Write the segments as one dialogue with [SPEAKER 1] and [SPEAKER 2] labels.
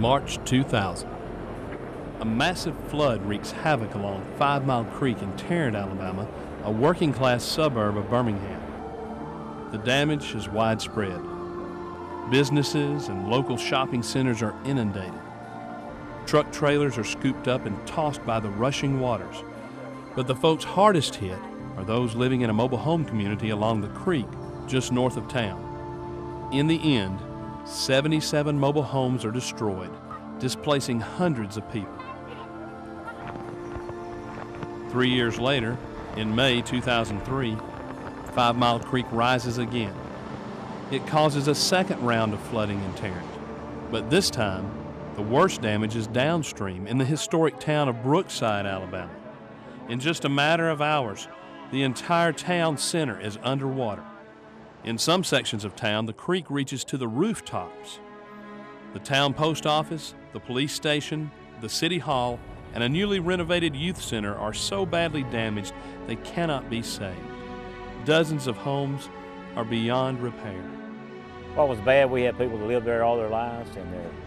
[SPEAKER 1] March 2000. A massive flood wreaks havoc along 5 Mile Creek in Tarrant, Alabama, a working-class suburb of Birmingham. The damage is widespread. Businesses and local shopping centers are inundated. Truck trailers are scooped up and tossed by the rushing waters. But the folks hardest hit are those living in a mobile home community along the creek just north of town. In the end, 77 mobile homes are destroyed, displacing hundreds of people. 3 years later, in May 2003, 5 Mile Creek rises again. It causes a second round of flooding in Tarrant, but this time, the worst damage is downstream in the historic town of Brookside, Alabama. In just a matter of hours, the entire town center is underwater. In some sections of town, the creek reaches to the rooftops. The town post office, the police station, the city hall, and a newly renovated youth center are so badly damaged they cannot be saved. Dozens of homes are beyond repair.
[SPEAKER 2] What was bad, we had people that lived there all their lives, and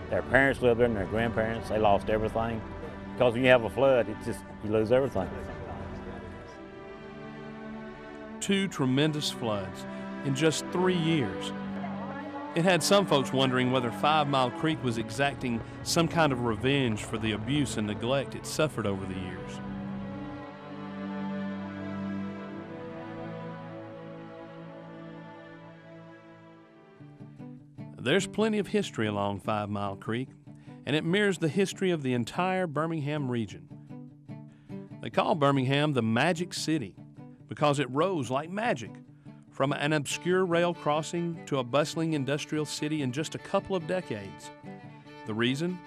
[SPEAKER 2] their parents lived there and their grandparents. They lost everything. Because when you have a flood, you lose everything.
[SPEAKER 1] 2 tremendous floods in just 3 years. It had some folks wondering whether 5 Mile Creek was exacting some kind of revenge for the abuse and neglect it suffered over the years. There's plenty of history along 5 Mile Creek, and it mirrors the history of the entire Birmingham region. They call Birmingham the Magic City because it rose like magic, from an obscure rail crossing to a bustling industrial city in just a couple of decades. The reason?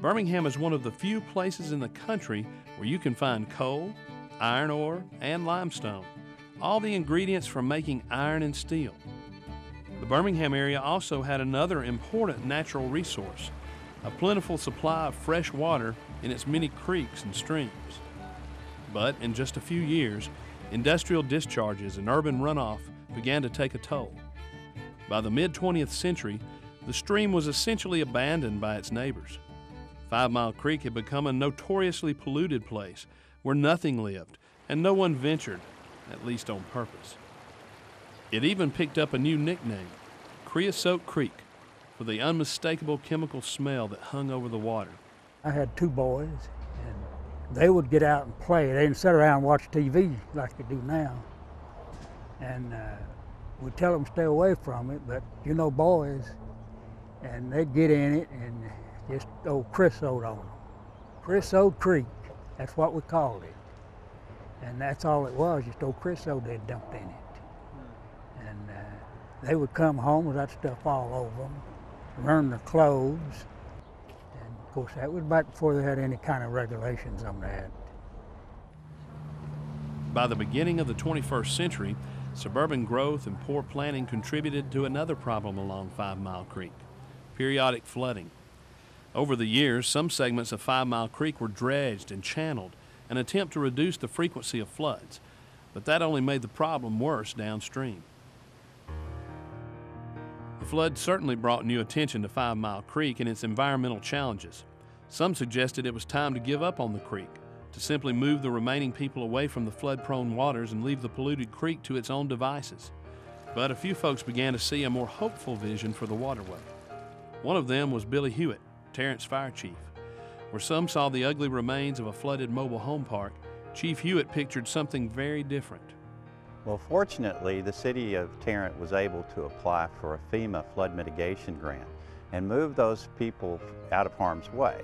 [SPEAKER 1] Birmingham is one of the few places in the country where you can find coal, iron ore, and limestone, all the ingredients for making iron and steel. The Birmingham area also had another important natural resource, a plentiful supply of fresh water in its many creeks and streams. But in just a few years, industrial discharges and urban runoff began to take a toll. By the mid-20th century, the stream was essentially abandoned by its neighbors. 5 Mile Creek had become a notoriously polluted place where nothing lived and no one ventured, at least on purpose. It even picked up a new nickname, Creosote Creek, for the unmistakable chemical smell that hung over the water.
[SPEAKER 3] I had 2 boys, and they would get out and play. They didn't sit around and watch TV like they do now. And we'd tell them to stay away from it, but you know boys, and they'd get in it and just throw creosote on them. Creosote Creek, that's what we called it. And that's all it was, just old creosote they'd dumped in it. And they would come home with that stuff all over them, burn their clothes. And of course that was back before they had any kind of regulations on that.
[SPEAKER 1] By the beginning of the 21st century, suburban growth and poor planning contributed to another problem along 5 Mile Creek, periodic flooding. Over the years, some segments of 5 Mile Creek were dredged and channeled, an attempt to reduce the frequency of floods, but that only made the problem worse downstream. The flood certainly brought new attention to 5 Mile Creek and its environmental challenges. Some suggested it was time to give up on the creek, to simply move the remaining people away from the flood-prone waters and leave the polluted creek to its own devices. But a few folks began to see a more hopeful vision for the waterway. One of them was Billy Hewitt, Tarrant's fire chief. Where some saw the ugly remains of a flooded mobile home park, Chief Hewitt pictured something very different.
[SPEAKER 4] Well, fortunately, the city of Tarrant was able to apply for a FEMA flood mitigation grant and move those people out of harm's way.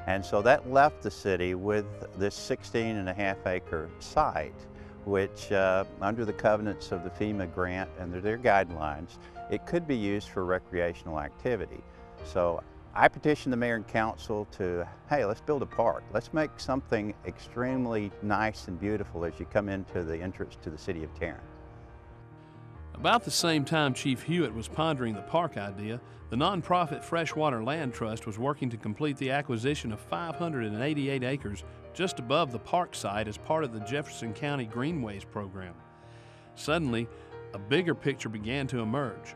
[SPEAKER 4] And so that left the city with this 16.5-acre site, which under the covenants of the FEMA grant and their guidelines, it could be used for recreational activity. So I petitioned the mayor and council to, hey, let's build a park. Let's make something extremely nice and beautiful as you come into the entrance to the city of Tarrant.
[SPEAKER 1] About the same time Chief Hewitt was pondering the park idea, the nonprofit Freshwater Land Trust was working to complete the acquisition of 588 acres just above the park site as part of the Jefferson County Greenways program. Suddenly, a bigger picture began to emerge.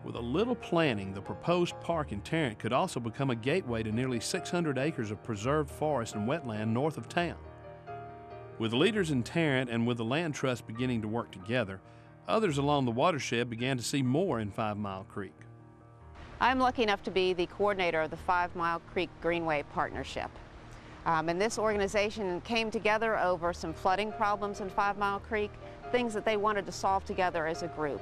[SPEAKER 1] With a little planning, the proposed park in Tarrant could also become a gateway to nearly 600 acres of preserved forest and wetland north of town. With leaders in Tarrant and with the land trust beginning to work together, others along the watershed began to see more in 5 Mile Creek.
[SPEAKER 5] I'm lucky enough to be the coordinator of the 5 Mile Creek Greenway Partnership. And this organization came together over some flooding problems in 5 Mile Creek, things that they wanted to solve together as a group.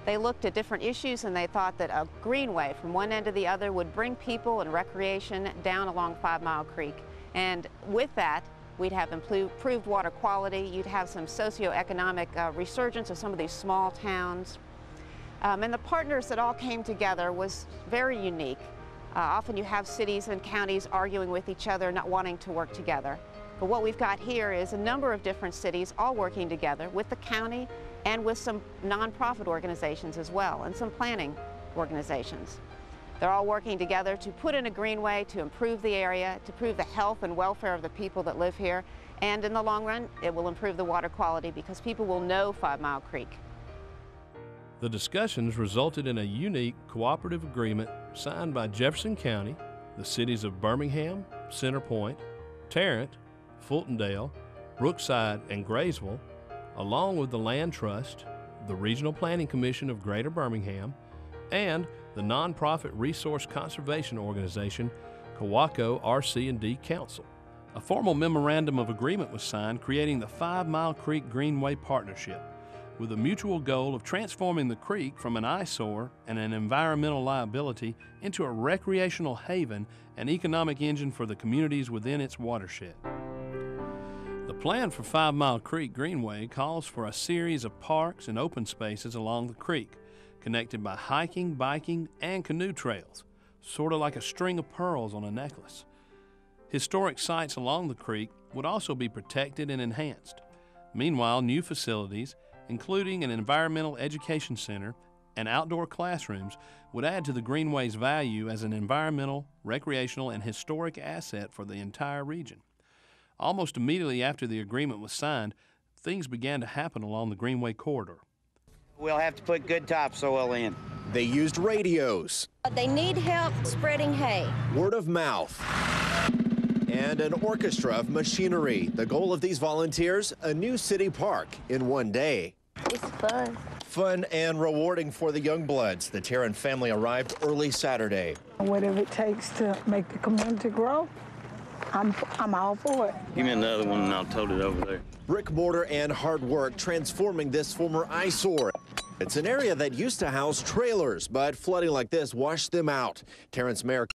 [SPEAKER 5] They looked at different issues and they thought that a greenway from one end to the other would bring people and recreation down along 5 Mile Creek. And with that, we'd have improved water quality, you'd have some socioeconomic resurgence of some of these small towns. And the partners that all came together was very unique. Often you have cities and counties arguing with each other, not wanting to work together. But what we've got here is a number of different cities all working together with the county and with some nonprofit organizations as well, and some planning organizations. They're all working together to put in a greenway to improve the area, to improve the health and welfare of the people that live here, and in the long run, it will improve the water quality because people will know 5 Mile Creek.
[SPEAKER 1] The discussions resulted in a unique cooperative agreement signed by Jefferson County, the cities of Birmingham, Center Point, Tarrant, Fultondale, Brookside, and Graysville, along with the Land Trust, the Regional Planning Commission of Greater Birmingham, and the nonprofit resource conservation organization, Kawaco RC&D Council. A formal memorandum of agreement was signed creating the 5 Mile Creek Greenway Partnership, with a mutual goal of transforming the creek from an eyesore and an environmental liability into a recreational haven and economic engine for the communities within its watershed. The plan for 5 Mile Creek Greenway calls for a series of parks and open spaces along the creek, connected by hiking, biking, and canoe trails, sort of like a string of pearls on a necklace. Historic sites along the creek would also be protected and enhanced. Meanwhile, new facilities, including an environmental education center and outdoor classrooms, would add to the Greenway's value as an environmental, recreational, and historic asset for the entire region. Almost immediately after the agreement was signed, things began to happen along the Greenway corridor.
[SPEAKER 6] We'll have to put good topsoil in.
[SPEAKER 7] They used radios.
[SPEAKER 8] They need help spreading hay.
[SPEAKER 7] Word of mouth. And an orchestra of machinery. The goal of these volunteers, a new city park in one day.
[SPEAKER 8] It's fun.
[SPEAKER 7] Fun and rewarding for the Youngbloods. The Tarrant family arrived early Saturday.
[SPEAKER 9] Whatever it takes to make the community grow, I'm all for it.
[SPEAKER 6] Give me another one and I'll tote it over there.
[SPEAKER 7] Brick, mortar, and hard work transforming this former eyesore. It's an area that used to house trailers, but flooding like this washed them out. Tarrant's Mayor